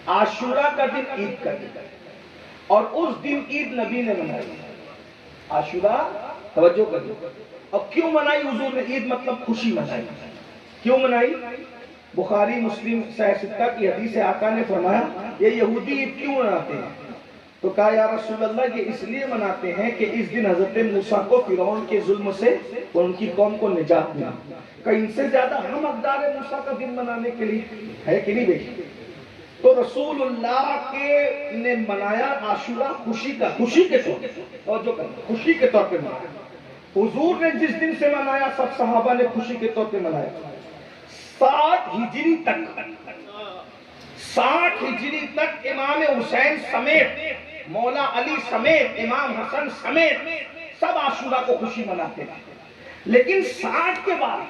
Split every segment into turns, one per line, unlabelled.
عاشورہ کا دن عید کا دن، اور اس دن عید نبی نے منائی۔ عاشورہ توجہ کرو، اور کیوں منائی حضور نے عید؟ مطلب خوشی منائی۔ کیوں منائی؟ بخاری مسلم صحیح ستہ کی حدیث ہے، آقا نے فرمایا یہ یہودی عید کیوں مناتے ہیں؟ تو کہا یا رسول اللہ یہ اس لیے مناتے ہیں کہ اس دن حضرت موسیٰ کو فرعون کے ظلم سے اور ان کی قوم کو نجات ملی۔ کہ ان سے زیادہ ہم حقدار ہیں موسیٰ کا دن منانے کے لیے، ہے کہ نہیں بھائی؟ تو رسول اللہ کے نے منایا عاشورہ خوشی کا، خوشی کے طور پر، اور جو خوشی کے طور پہ منایا۔ حضور نے جس دن سے منایا سب صحابہ نے خوشی کے طور پہ منایا۔ 60 ہجری تک، 60 ہجری تک امام حسین سمیت، مولا علی سمیت، امام حسن سمیت سب عاشورہ کو خوشی مناتے تھے۔ لیکن 60 کے بعد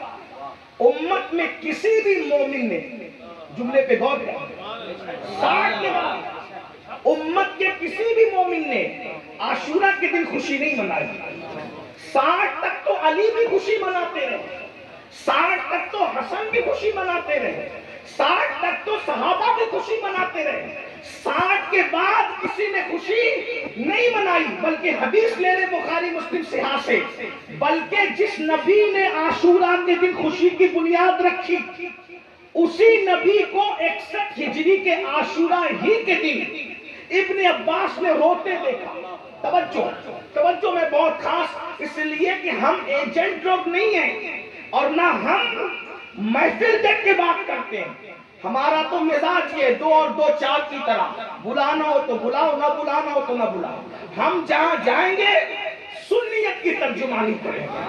امت میں کسی بھی مومن نے، جملے پہ غور کریں، 60 کے بعد امت کے کسی بھی مومن نے عاشورہ کے دن خوشی نہیں منائی۔ 60 تک تو علی بھی خوشی مناتے رہے، 60 تک تو حسن بھی خوشی مناتے رہے، 60 تک تو صحابہ بھی خوشی مناتے رہے۔ 60 کے بعد کسی نے خوشی نہیں منائی، بلکہ حدیث لے لے بخاری مسلم صحیح سے، بلکہ جس نبی نے عاشورہ کے دن خوشی کی بنیاد رکھی اسی نبی کو 61 ہجری کے عاشورہ ہی کے دن ابن عباس نے روتے دیکھا۔ توجہ میں بہت خاص اس لیے کہ ہم ایجنٹ لوگ نہیں ہیں اور نہ ہم محفل دیکھ کے بات کرتے ہیں۔ ہمارا تو مزاج یہ 2 اور 2 4 کی طرح، بلانا ہو تو بلاؤ، نہ بلانا ہو تو نہ بلاؤ۔ ہم جہاں جائیں گے سنیت کی ترجمانی کریں گے،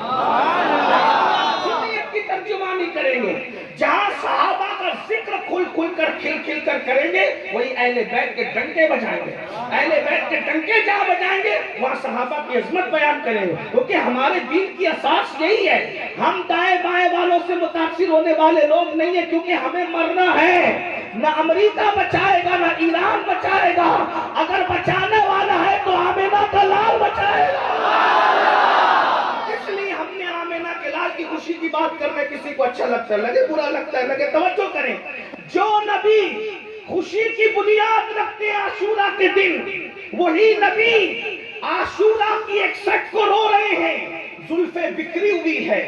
سنیت کی ترجمانی کریں گے۔ جہاں صحابہ کا ذکر کھل کر کھل کر کریں گے وہی اہل بیت کے ڈنکے بجائیں گے، اہل بیت کے ڈنکے جہاں بجائیں گے وہاں صحابہ کی عظمت بیان کریں گے، کیونکہ ہمارے دین کی اساس یہی ہے۔ ہم دائیں بائیں والوں سے متاثر ہونے والے لوگ نہیں ہیں، کیونکہ ہمیں مرنا ہے۔ نہ امریکہ بچائے گا، نہ ایران بچائے گا، اگر بچانے والا ہے تو آمینہ کا لال بچائے گا۔ اس لیے ہم نے آمینہ کے لال کی خوشی کی بات کرنے، کسی کو اچھا لگتا ہے لگے، برا لگتا ہے لگے، توجہ کریں۔ جو نبی خوشی کی بنیاد رکھتے ہیں عاشورہ کے دن، وہی نبی عاشورہ کی 61 کو رو رہے ہیں۔ زلفیں بکھری ہوئی ہے،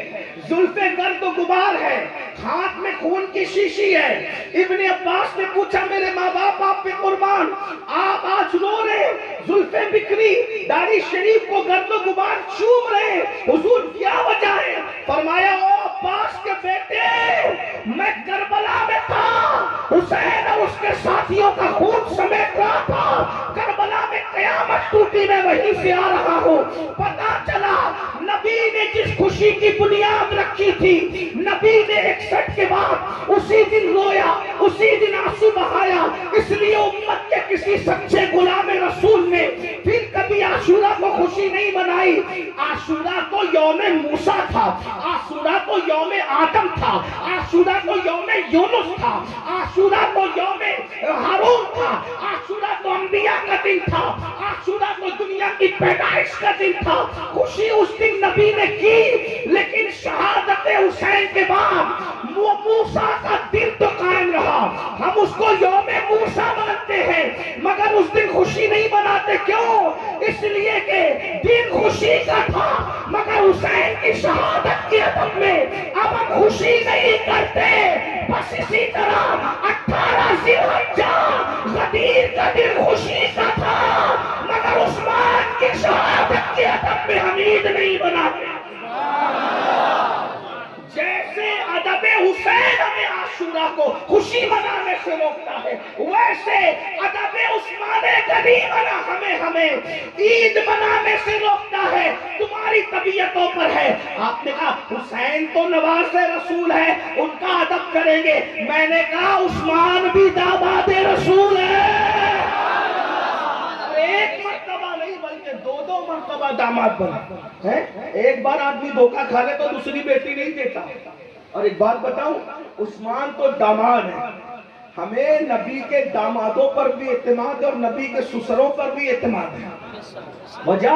زلفیں گرد و غبار ہے، ہاتھ میں خون کی شیشی ہے۔ ابن عباس نے پوچھا میرے ماں باپ آپ پہ قربان، آپ آج رو رہے، زلفیں بکھری، داڑھی شریف کو گرد و غبار چوم رہے، حضور کیا وجہ ہے؟ فرمایا او عباس کے بیٹے، میں کربلا میں تھا، حسین اور اس کے ساتھیوں کا خون سمیٹ رہا تھا، کربلا میں قیامت ٹوٹی، میں وہیں سے آ رہا ہوں۔ پتہ چلا نبی نے جس خوشی کی بنیاد رکھی تھی، نبی نے 61 کے بعد اسی دن رویا، اسی دن آنسو بہایا۔ اس لیے امت کے کسی سچے غلام رسول نے پھر کبھی عاشورہ کو خوشی نہیں منائی۔ عاشورہ تو یوم موسیٰ تھا، عاشورہ تو یوم آدم تھا، عاشورہ تو یوم یونس تھا، عاشورہ تو یوم ہارون تھا، عاشورہ تو انبیاء کا دن تھا، عاشورہ تو دنیا کی پیدائش کا دن تھا۔ خوشی اس دن نبی نے کی، لیکن شہادت حسین کے بعد وہ موسیٰ کا دن تو قائم رہا۔ ہم اس کو یوم موسیٰ مانتے ہیں مگر اس دن خوشی نہیں مناتے۔ کیوں؟ اس لیے کہ دن خوشی کا تھا مگر حسین کی شہادت کی ادب میں اب ہم خوشی نہیں کرتے۔ بس اسی طرح 18 ذی الحجہ غدیر کا دن خوشی کا تھا مگر عثمان کی شہادت کی ادب میں ہم عید نہیں مناتے۔ جیسے ادب حسین ہمیں عاشورہ کو خوشی منانے سے روکتا ہے، ویسے ادب عثمان غنی ہمیں عید منانے سے روکتا ہے۔ تمہاری طبیعتوں پر ہے۔ آپ نے کہا حسین تو نواز رسول ہے، ان کا ادب کریں گے۔ میں نے کہا عثمان بھی داماد رسول ہے۔ ایک مرتبہ نہیں بلکہ 2 مرتبہ داماد بنا ہے۔ ایک بار آدمی دھوکہ کھا لے تو دوسری بیٹی نہیں دیتا۔ اور ایک بات بتاؤں، عثمان تو داماد ہے، ہمیں نبی کے دامادوں پر بھی اعتماد ہے اور نبی کے سسروں پر بھی اعتماد ہے۔ وجہ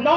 9